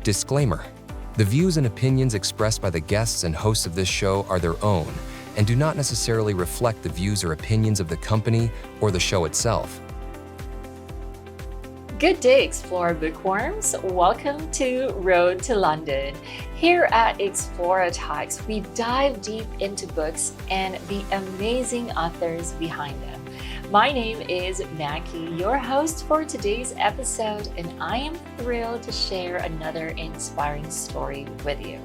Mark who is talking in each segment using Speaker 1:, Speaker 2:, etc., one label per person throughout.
Speaker 1: Disclaimer: the views and opinions expressed by the guests and hosts of this show are their own and do not necessarily reflect the views or opinions of the company or the show itself.
Speaker 2: Good day, Explora bookworms. Welcome to Road to London. Here at Explora Talks, we dive deep into books and the amazing authors behind them. My name is Mackie, your host for today's episode, and I am thrilled to share another inspiring story with you.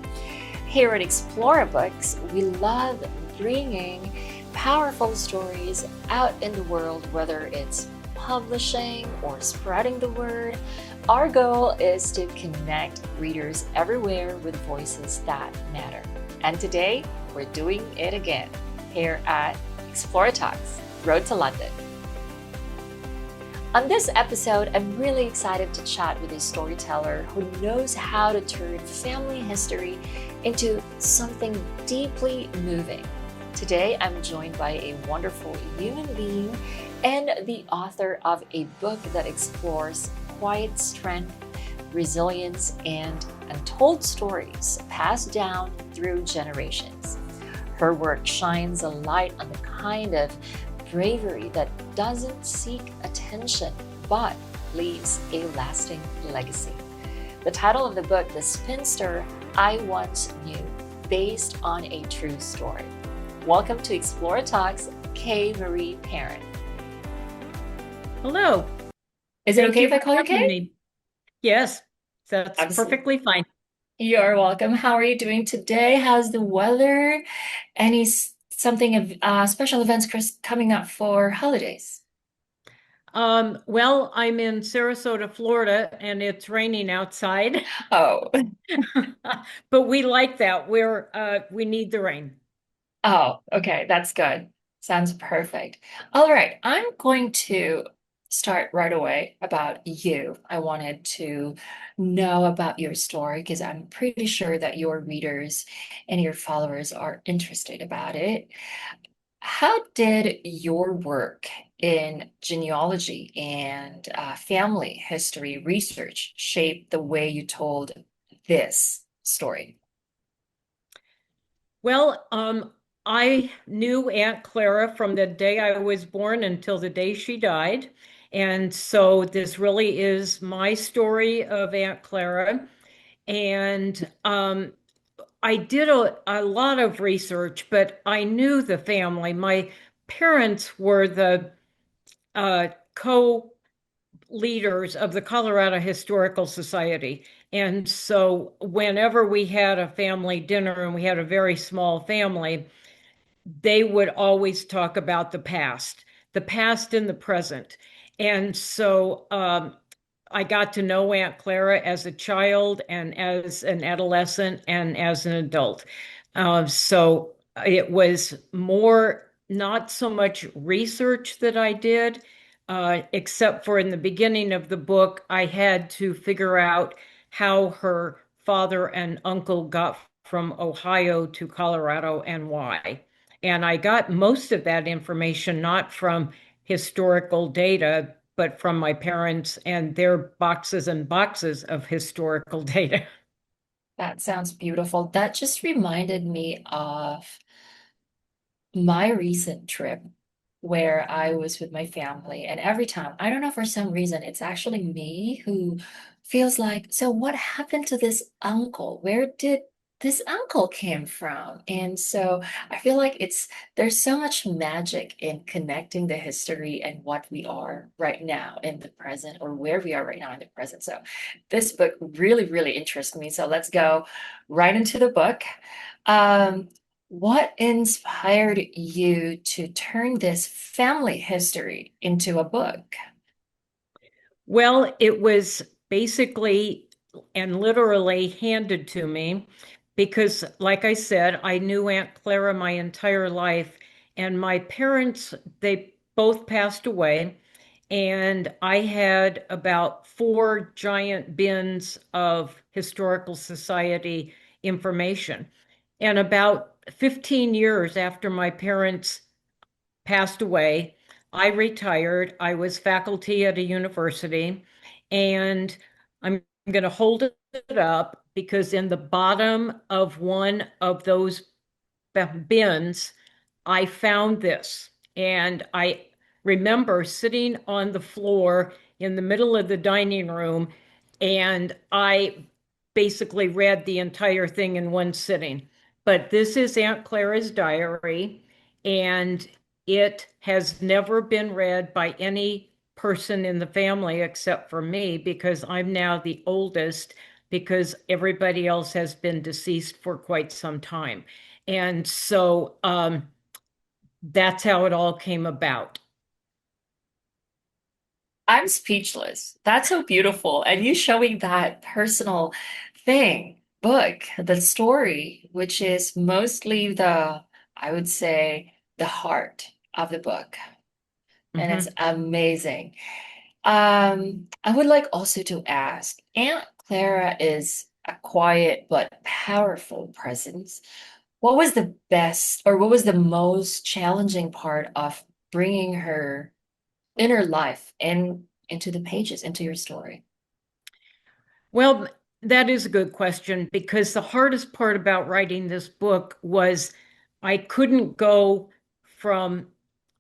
Speaker 2: Here at Explora Books, we love bringing powerful stories out in the world, whether it's publishing or spreading the word. Our goal is to connect readers everywhere with voices that matter. And today, we're doing it again here at Explora Talks, Road to London. On this episode, I'm really excited to chat with a storyteller who knows how to turn family history into something deeply moving. Today, I'm joined by a wonderful human being and the author of a book that explores quiet strength, resilience, and untold stories passed down through generations. Her work shines a light on the kind of bravery that doesn't seek attention but leaves a lasting legacy. The title of the book, The Spinster I Once Knew, based on a true story. Welcome to Explora Talks, Marie Perrin.
Speaker 3: Hello.
Speaker 2: Is it okay if I call you Kay?
Speaker 3: Yes, that's
Speaker 2: Absolutely.
Speaker 3: perfectly fine.
Speaker 2: You're welcome. How are you doing today? How's the weather? Any special events coming up for holidays?
Speaker 3: Well, I'm in Sarasota, Florida, and it's raining outside.
Speaker 2: Oh,
Speaker 3: But we like that. We need the rain.
Speaker 2: oh, okay. That's good. Sounds perfect. All right. I'm going to start right away about you. I wanted to know about your story because I'm pretty sure that your readers and your followers are interested about it. How did your work in genealogy and family history research shape the way you told this story?
Speaker 3: Well, I knew Aunt Clara from the day I was born until the day she died. And so this really is my story of Aunt Clara. And I did a lot of research, but I knew the family. My parents were the co-leaders of the Colorado Historical Society. And so whenever we had a family dinner, and we had a very small family, they would always talk about the past and the present. And so I got to know Aunt Clara as a child and as an adolescent and as an adult. So it was more, not so much research that I did, except for in the beginning of the book, I had to figure out how her father and uncle got from Ohio to Colorado and why. And I got most of that information not from historical data, but from my parents and their boxes and boxes of historical data.
Speaker 2: That sounds beautiful. That just reminded me of my recent trip where I was with my family. And every time, I don't know, for some reason, it's actually me who feels like, so what happened to this uncle? Where did this uncle came from? And so I feel like there's so much magic in connecting the history and what we are right now in the present, or where we are right now in the present. So this book really, really interests me. So let's go right into the book. What inspired you to turn this family history into a book?
Speaker 3: Well, it was basically and literally handed to me because, like I said, I knew Aunt Clara my entire life, and my parents, they both passed away. And I had about 4 giant bins of historical society information. And about 15 years after my parents passed away, I retired. I was faculty at a university, and I'm going to hold it up because in the bottom of one of those bins, I found this. And I remember sitting on the floor in the middle of the dining room, and I basically read the entire thing in one sitting. But this is Aunt Clara's diary, and it has never been read by any person in the family except for me because I'm now the oldest because everybody else has been deceased for quite some time. And so that's how it all came about.
Speaker 2: I'm speechless. That's so beautiful. And you showing that personal book, the story, which is mostly I would say, the heart of the book. And it's
Speaker 3: Mhm.
Speaker 2: amazing. I would like also to ask, Aunt Clara is a quiet but powerful presence. What was the best or what was the most challenging part of bringing her inner life into the pages, into your story?
Speaker 3: Well, that is a good question because the hardest part about writing this book was I couldn't go from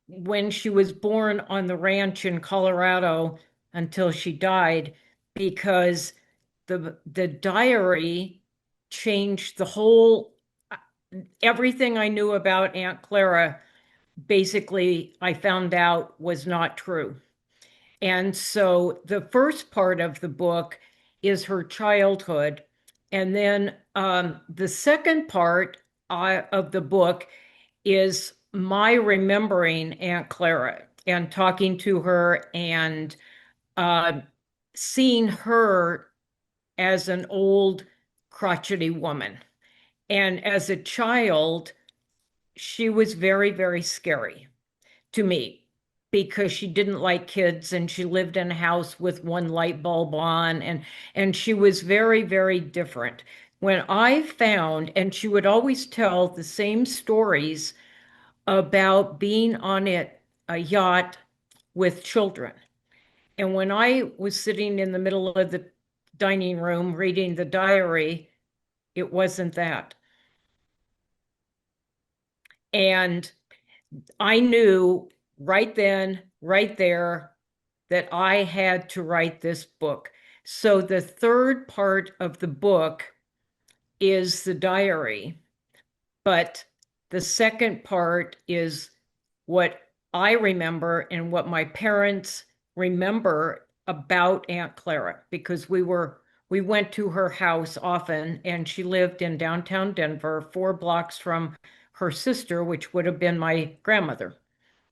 Speaker 3: when she was born on the ranch in Colorado until she died because the diary changed the whole everything I knew about Aunt Clara basically I found out was not true. And so the first part of the book is her childhood. And then the second part of the book is my remembering Aunt Clara and talking to her and uh, seeing her as an old, crotchety woman. And as a child, she was very, very scary to me because she didn't like kids and she lived in a house with one light bulb on and she was very, very different. When I found, and she would always tell the same stories about being on a yacht with children. And when I was sitting in the middle of the dining room reading the diary, it wasn't that. And I knew right then, right there, that I had to write this book. So the third part of the book is the diary, but the second part is what I remember and what my parents remember about Aunt Clara because we went to her house often and she lived in downtown Denver, 4 blocks from her sister, which would have been my grandmother.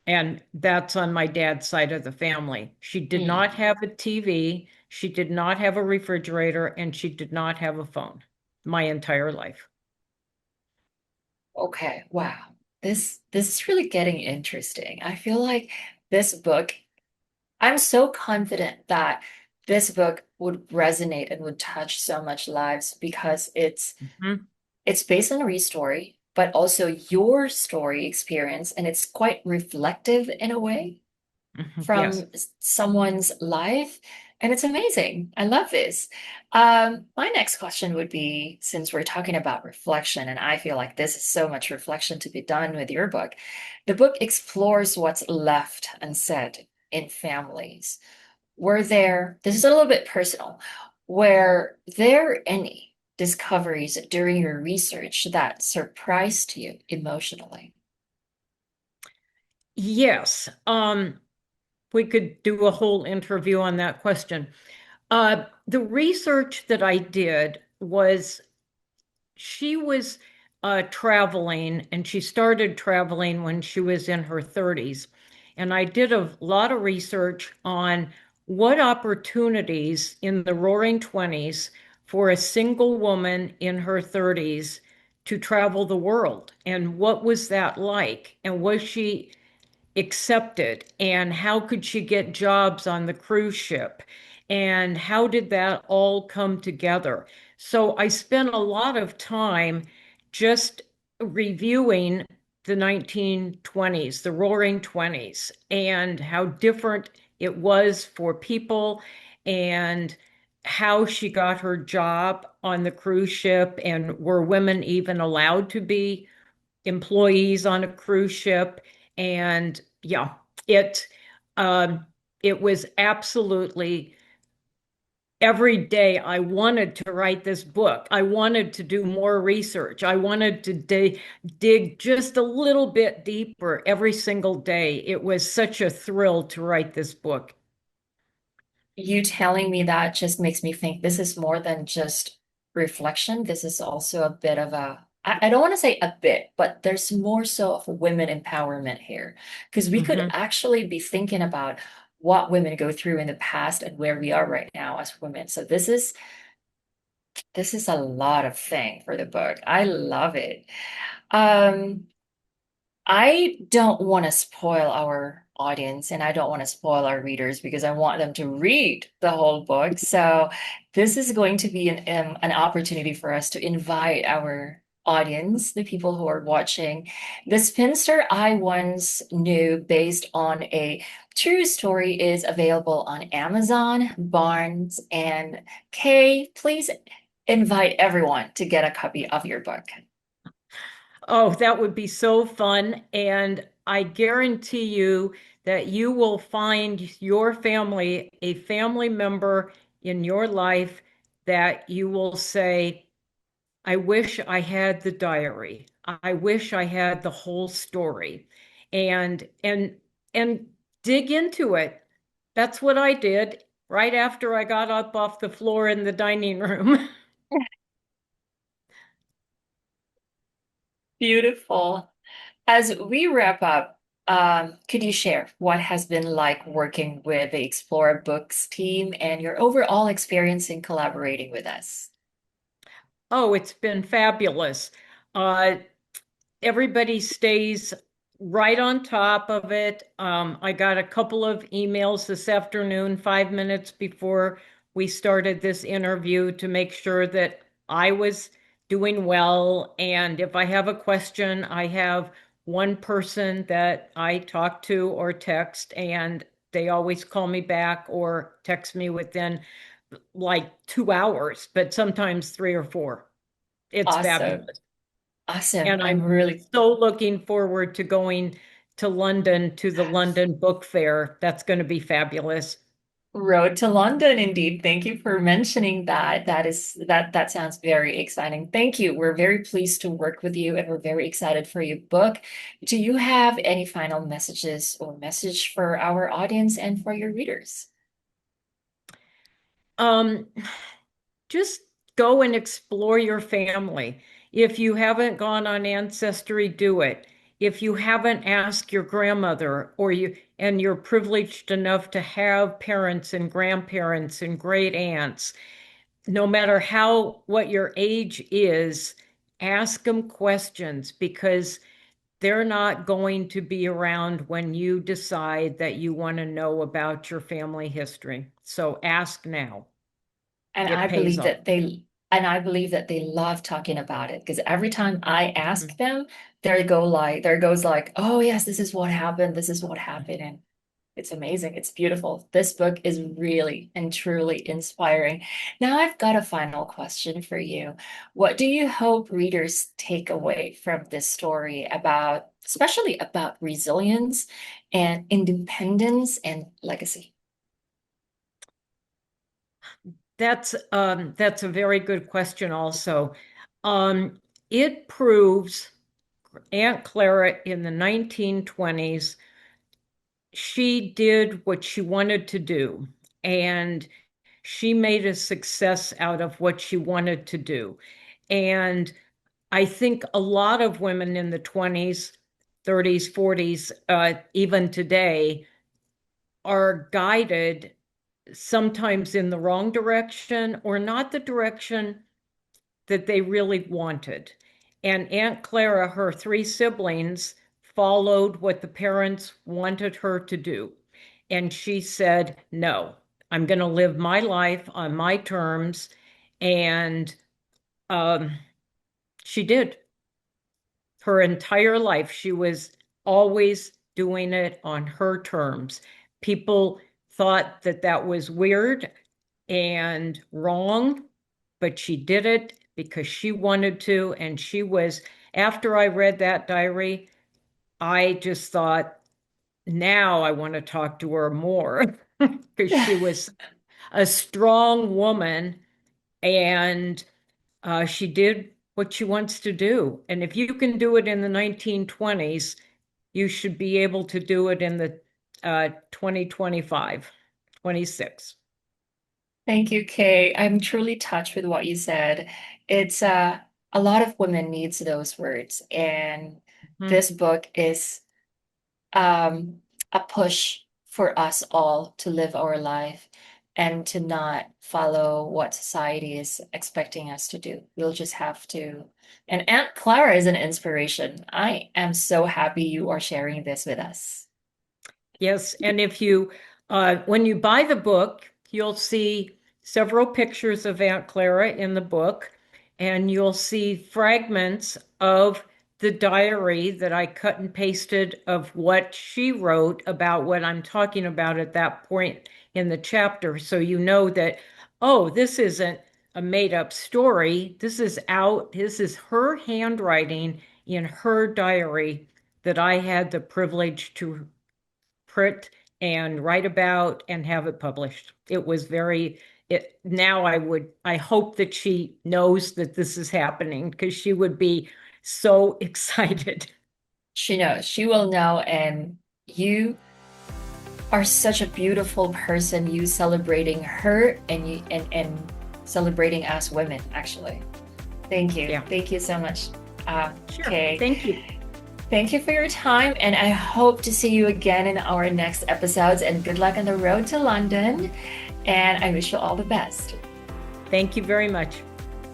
Speaker 3: And that's on my dad's side of the family. She did not
Speaker 2: Hmm.
Speaker 3: have a TV, she did not have a refrigerator, and she did not have a phone my entire life.
Speaker 2: Okay, wow. This is really getting interesting. I feel like this book, I'm so confident that this book would resonate and would touch so much lives because
Speaker 3: Mhm,
Speaker 2: it's based on a real story, but also your story experience, and it's quite reflective in a way
Speaker 3: yes.
Speaker 2: from someone's life. And it's amazing. I love this. My next question would be, since we're talking about reflection, and I feel like this is so much reflection to be done with your book, the book explores what's left unsaid in families. This is a little bit personal, were there any discoveries during your research that surprised you emotionally?
Speaker 3: Yes. We could do a whole interview on that question. The research that I did was she was traveling and she started traveling when she was in her 30s. And I did a lot of research on what opportunities in the roaring 20s for a single woman in her 30s to travel the world. And what was that like? And was she accepted and how could she get jobs on the cruise ship and how did that all come together? So I spent a lot of time just reviewing the 1920s, the roaring 20s, and how different it was for people and how she got her job on the cruise ship, and were women even allowed to be employees on a cruise ship? And yeah, it um, it was absolutely every day I wanted to write this book. I wanted to do more research. I wanted to dig just a little bit deeper every single day. It was such a thrill to write this book.
Speaker 2: You telling me that just makes me think this is more than just reflection. This is also a bit of I don't want to say a bit, but there's more so of women empowerment here. Because we could
Speaker 3: Mhm.
Speaker 2: actually be thinking about what women go through in the past and where we are right now as women. So this is a lot of thing for the book. I love it. Um, I don't want to spoil our audience and I don't want to spoil our readers because I want them to read the whole book. So this is going to be an opportunity for us to invite our audience, the people who are watching. The Spinster I Once Knew, based on a true story, is available on Amazon, Barnes, and Kay. Please invite everyone to get a copy of your book.
Speaker 3: Oh, that would be so fun. And I guarantee you that you will find your family, a family member in your life that you will say, I wish I had the diary. I wish I had the whole story. And dig into it. That's what I did right after I got up off the floor in the dining room.
Speaker 2: Beautiful. As we wrap up, could you share what has been like working with the Explora Books team and your overall experience in collaborating with us?
Speaker 3: Oh, it's been fabulous. Uh, Everybody stays right on top of it. I got a couple of emails this afternoon, 5 minutes before we started this interview, to make sure that I was doing well. And if I have a question, I have one person that I talk to or text, and they always call me back or text me within like 2 hours, but sometimes three or four. It's
Speaker 2: Awesome.
Speaker 3: fabulous.
Speaker 2: Awesome.
Speaker 3: And
Speaker 2: I'm
Speaker 3: I'm
Speaker 2: really
Speaker 3: so looking forward to going to London to the London Book Fair. That's going to be fabulous.
Speaker 2: Road to London, indeed. Thank you for mentioning that. That sounds very exciting. Thank you. We're very pleased to work with you and we're very excited for your book. Do you have any final messages or message for our audience and for your readers?
Speaker 3: Um, just go and explore your family. If you haven't gone on Ancestry, do it. If you haven't asked your grandmother, or you're privileged enough to have parents and grandparents and great aunts, no matter what your age is, ask them questions, because they're not going to be around when you decide that you want to know about your family history. So ask now.
Speaker 2: And
Speaker 3: It
Speaker 2: I
Speaker 3: pays
Speaker 2: believe
Speaker 3: off.
Speaker 2: that they love talking about it because every time I ask them, there goes like, oh yes, this is what happened, this is what happened. And it's amazing. It's beautiful. This book is really and truly inspiring. Now I've got a final question for you. What do you hope readers take away from this story about, especially about resilience and independence and legacy?
Speaker 3: That's a very good question also. It proves Aunt Clara in the 1920s, she did what she wanted to do, and she made a success out of what she wanted to do. And I think a lot of women in the 20s, 30s, 40s, even today, are guided sometimes in the wrong direction or not the direction that they really wanted. And Aunt Clara, her three siblings, followed what the parents wanted her to do. And she said, no, I'm going to live my life on my terms. And um, she did. Her entire life, she was always doing it on her terms. People thought that that was weird, and wrong, but she did it because she wanted to. And she was, after I read that diary, I just thought, now I want to talk to her more because she was a strong woman, and she did what she wants to do. And if you can do it in the 1920s, you should be able to do it in the 2025, 26.
Speaker 2: Thank you, Kay. I'm truly touched with what you said. It's a lot of women needs those words, and
Speaker 3: Mhm.
Speaker 2: this book is a push for us all to live our life and to not follow what society is expecting us to do. We'll just have to. And Aunt Clara is an inspiration. I am so happy you are sharing this with us.
Speaker 3: Yes, and if you, when you buy the book, you'll see several pictures of Aunt Clara in the book, and you'll see fragments of the diary that I cut and pasted of what she wrote about what I'm talking about at that point in the chapter. So you know that, oh, this isn't a made-up story. This is her handwriting in her diary that I had the privilege to print and write about and have it published. It was now I hope that she knows that this is happening because she would be so excited.
Speaker 2: She knows, she will know, and you are such a beautiful person. You celebrating her and you and celebrating us women, actually. Thank you.
Speaker 3: Yeah.
Speaker 2: Thank you so much.
Speaker 3: Sure.
Speaker 2: Okay.
Speaker 3: Thank you.
Speaker 2: Thank you for your time, and I hope to see you again in our next episodes, and good luck on the road to London, and I wish you all the best.
Speaker 3: Thank you very much.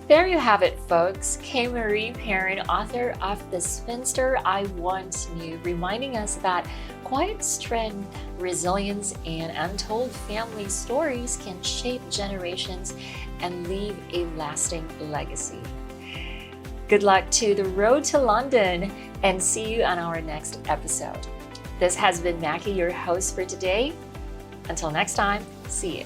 Speaker 2: There you have it, folks. Marie Perrin, author of The Spinster I Once Knew, reminding us that quiet strength, resilience, and untold family stories can shape generations and leave a lasting legacy. Good luck to the road to London, and see you on our next episode. This has been Mackie, your host for today. Until next time, see you.